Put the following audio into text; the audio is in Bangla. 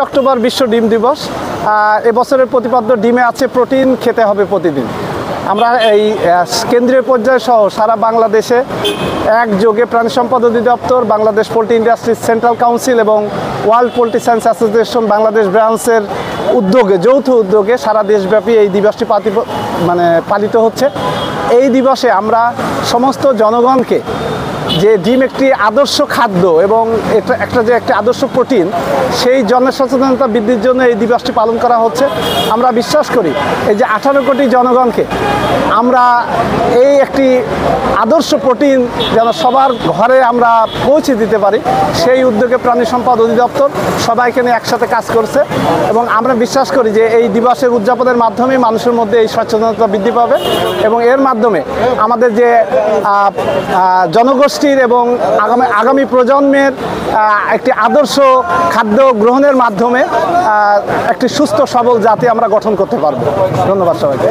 অক্টোবর বিশ্ব ডিম দিবস। এবছরের প্রতিপাদ্য ডিমে আছে প্রোটিন খেতে হবে প্রতিদিন। আমরা এই কেন্দ্রীয় পর্যায়ে সহ সারা বাংলাদেশে একযোগে প্রাণী সম্পদ অধিদপ্তর, Bangladesh poultry industries central council এবং world poultry science association Bangladesh ব্রাঞ্চের উদ্যোগে, যৌথ উদ্যোগে সারা দেশব্যাপী এই দিবসটি পালিত হচ্ছে। এই দিবসে আমরা সমস্ত জনগণকে যে ডিম একটি আদর্শ খাদ্য এবং এটা একটা আদর্শ প্রোটিন, সেই জনসচেতনতা বৃদ্ধির জন্য এই দিবসটি পালন করা হচ্ছে। আমরা বিশ্বাস করি এই যে 18 কোটি জনগণকে আমরা এই একটি আদর্শ প্রোটিন যেন সবার ঘরে আমরা পৌঁছে দিতে পারি, সেই উদ্যোগে প্রাণী সম্পদ অধিদপ্তর সবাইকে নিয়ে একসাথে কাজ করছে এবং আমরা বিশ্বাস করি যে এই দিবসের উদযাপনের মাধ্যমে মানুষের মধ্যে এই সচেতনতা বৃদ্ধি পাবে এবং এর মাধ্যমে আমাদের যে জনগোষ্ঠী এবং আগামী প্রজন্মের একটি আদর্শ খাদ্য গ্রহণের মাধ্যমে একটি সুস্থ সবল জাতি আমরা গঠন করতে পারব। ধন্যবাদ সবাইকে।